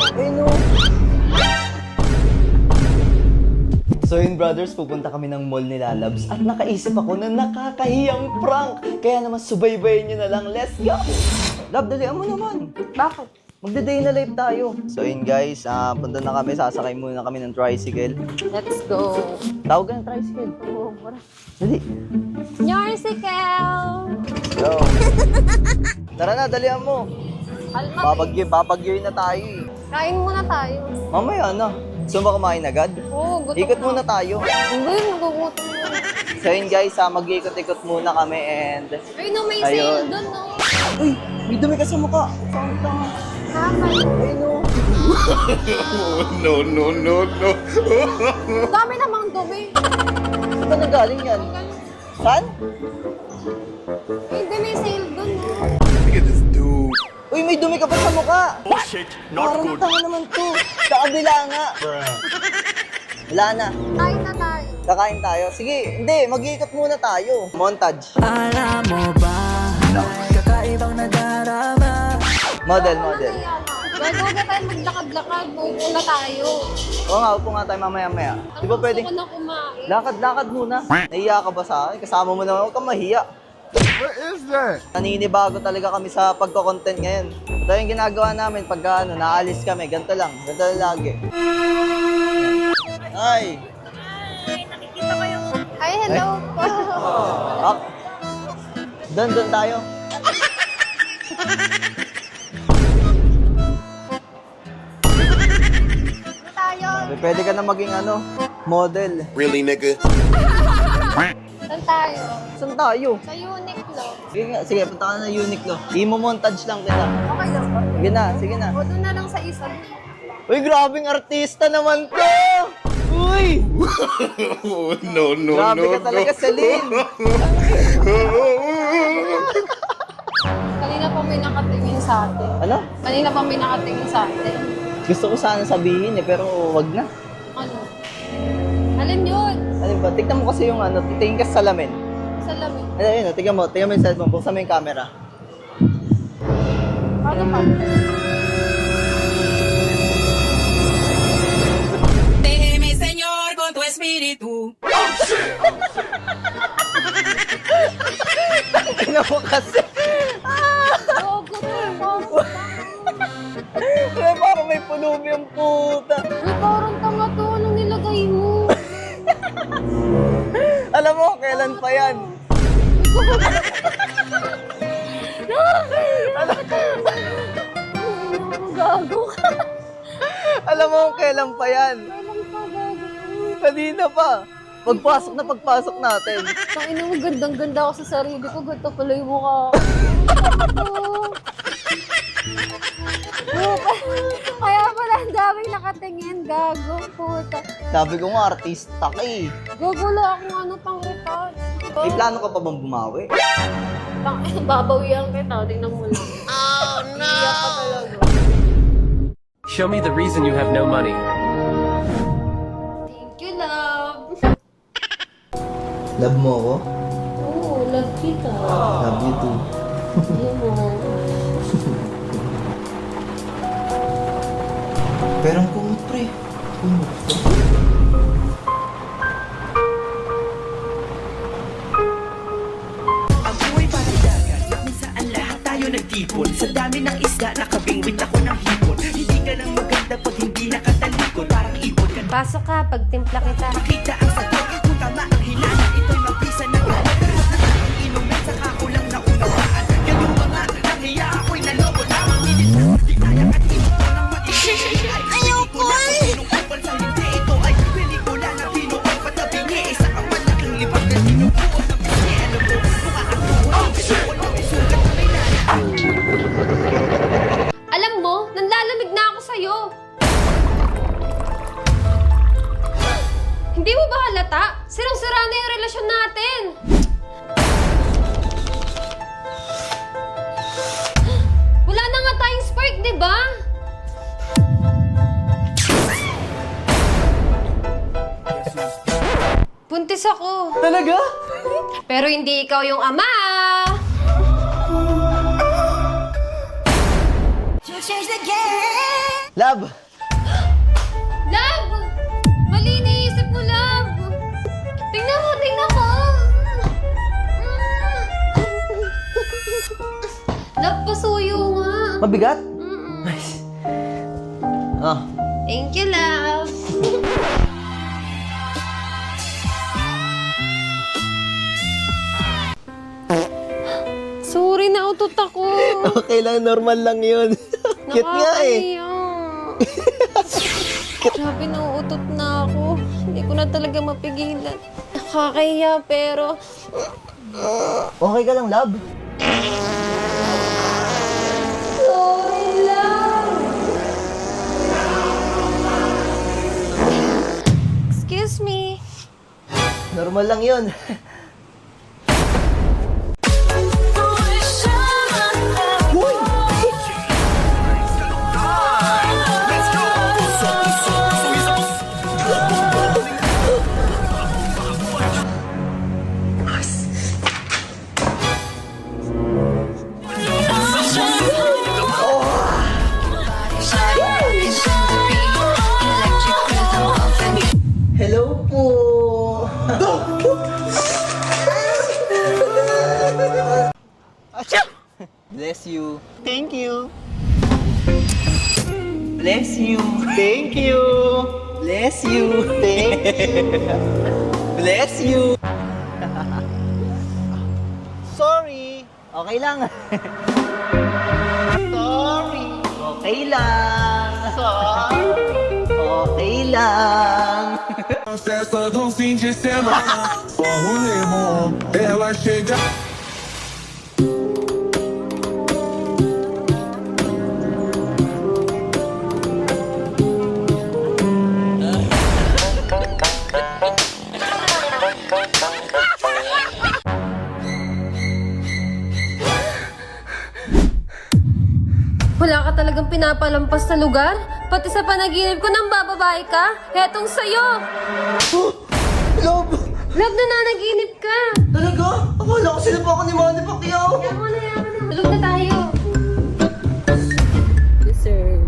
Ay, no. So yun brothers, pupunta kami ng mall ni Lalabs at nakaisip ako na nakakahiyang prank. Kaya naman subaybayin nyo na lang. Let's go! Love, dalian mo naman. Bakit? Magda-day na live tayo. So yun guys, punta na kami. Sasakay muna kami ng tricycle. Let's go. Tawag ka ng tricycle. Oh, wala. Dali. Yarsikel! Go. Tara na, dalian mo. Alma, Babagyoy na tayo eh. kain muna tayo. Mamaya na. Gusto mo kumain agad? Oo, gutom Ikot na. muna tayo. Hindi, nagugutom na. So yun guys, mag-iikot-ikot muna kami and... Ay, no, may Ayun. sale dun, no? Uy, may dumi ka sa mukha. Saan tanga? Kamay. Ay no. No. Ang dami namang dumi. Saan ba nanggaling yan? Saan? Hindi, may sale dun, no? Look at this dude. Uy, may dumi ka pa sa mukha. Oh shit, not Parang good. tanga naman to. Sa kabila nga. Wala na. Kain na tayo. Kakain tayo. Sige, hindi. Mag-iikot muna tayo. Montage. Alam mo ba, kakaibang nadarama. Model. Bago na tayo maglakad-lakad, upo na tayo. Oo nga, upo nga tayo mamaya-maya. Di ba pwede? Gusto ko na kumain. Lakad-lakad muna. Nahiya ka ba sa akin? Kasama mo naman. Huwag kang mahiya. What is that? Naninibago talaga kami sa pagko-content ngayon. Ito yung ginagawa namin pagka naalis kami. Ganito lang lagi. Ay! Hi, hello po. Up! Doon tayo. Ano tayo? Pwede ka na maging model. Really, nigga? Saan tayo? Saan tayo? Sa Uniqlo. Sige, punta ka na Uniqlo. Imo-montage lang kita. Okay lang ba? Sige na. O, doon na lang sa isa. Uy, grabing artista naman to! Uy! Oh, no. Grabe ka talaga, Celine! Kanina pa may nakatingin sa atin. Ano? Kanina pa may nakatingin sa atin. Gusto ko sana sabihin pero wag na. Ano? Alin yun? Ano ba? Tignan mo kasi yung titingin ka sa salamin. Salamin. Ayun, tignan mo yung cellphone, buksan mo yung camera. Ano pa? Déjeme, Señor, con tu espíritu. Tignan mo kasi. Gogo to. Ay, parang may pulubi ang puta. Uy, parang tanga to. Anong nilagay mo? Alam mo, kailan pa yan? Gago ka. Alam mo, kailan pa yan? Kailan pa gago? Kanina pa. Pagpasok natin. Tangina mo, gandang-ganda ako sa sarili ko. Ganito pala yung mukha ko. Kaya pala ang daming nakatingin. Gago, puta. Sabi ko nga, artista ka eh. Gago lang akong pang retouch. May plano ka pa bang bumawi? Babawian kita. Tingnan mo lang. Oh, no! Iyak ka talaga. Show me the reason you have no money. Thank you, love. Love mo ako? Oo, love kita. Love you too. Yun mo. Pero ang kumot pre. Kumot. Ang buhay parang dagat, kung saan lahat tayo nagtipon. Sa dami ng isda, nakabingwit ako ng hipon. Hindi ka lang maganda pag hindi nakatalikod. Parang ibon ka na Pasok ka, pagtimpla kita. makita ang sagot. Kung tama ang hinala, ito'y mapisa ng galit. Ang inumin sa kakulang na unawaan. Ganun ba nga, nahiya ako'y naloko na. Hindi kaya at ito ng mag-isip. Ayoko eh! Sa hindi ito ay pelikula na pinuot patabingi. Isa ang malaking libag na sinubuot ng pisngi. Alam mo, mukha kang tuwag. Walang may sugat na may nana. Alam mo, nanlalamig na ako sa'yo. Hindi mo ba halata? Sirang-sira na yung relasyon natin. Wala na nga tayong spark, di ba? Buntis ako. Talaga? Pero hindi ikaw yung ama. Love! Love! Mali iniisip mo, Love! Tingnan mo, tingnan mo! Love, pasuyo nga. Mabigat? Mm-mm. Nice. Ah, Thank you, Love. Sorry, nautot ako. okay lang, normal lang yun. Cute nga eh. Nakakahiya. Grabe, nauutot na ako. Hindi ko na talaga mapigilan. Nakakahiya, pero... Okay ka lang, love? Sorry, Love. Excuse me. Normal lang yun. Hello po! Achoo! Bless you. Thank you. Bless you. Thank you. Bless you. Thank you. Bless you. Sorry. Okay lang. Sorry. Okay lang. Sorry. Okay lang. Festa do fim de semana, só o limão, ela chega. Wala ka talagang pinapalampas sa lugar? Pati sa panaginip ko nang bababae ka? Hetong sa'yo! Love! Love, nananaginip ka! Talaga? Akala ko sila pa ako ni Manny Pacquiao. Yaman na, yaman na. Tulog na tayo. Yes, sir.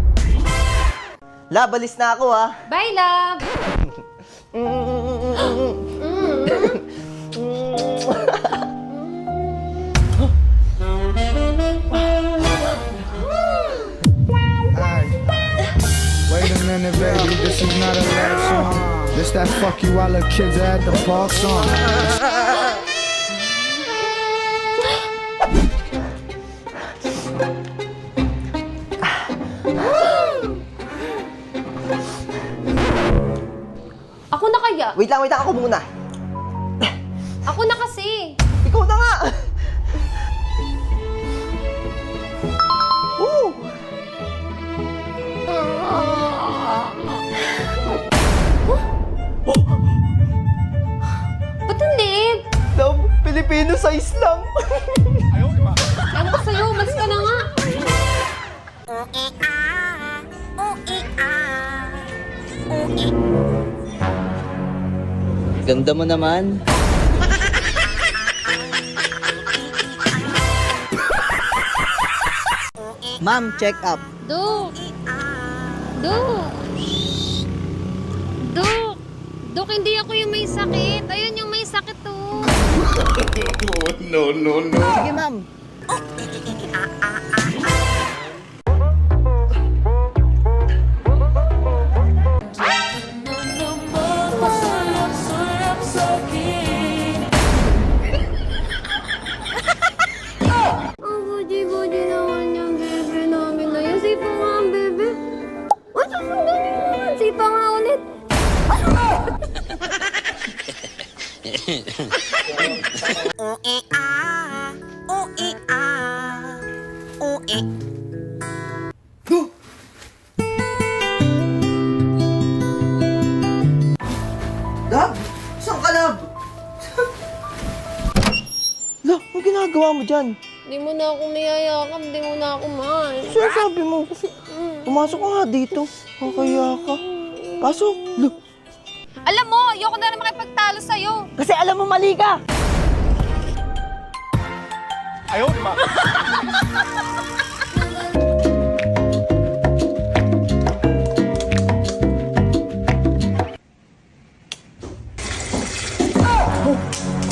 Love, alis na ako ha. Bye, Love! Wait a minute, baby, this is not a love song. This that fuck you while the kids are at the park song. Ako na kaya? Wait lang, ako muna. Ako na kasi. Ikaw na nga! Woo! Ba't ang liit? Love, Filipino size lang. Ewan ko sa'yo, umalis ka na nga. Ganda mo naman. Ma'am, check up. Duk! Duk! Duk! Duk, hindi ako yung may sakit. Ayun yung may sakit to. No, no, no. Sige, ma'am. Ang budi-budi naman yung bebe namin na yun. Sipa nga ang bebe. Ay, susundan niyo naman. Sipa nga ulit. Love? Saan ka, Love? Love, ano ginagawa mo dyan? Di mo na ako mayayakap. Di mo na ako mahal. Sabi mo, pumasok ka nga dito. Kakaya ka. Pasok. Love. Alam mo, ayoko na rin makipagtalo sa'yo. Kasi alam mo, mali ka. Oh,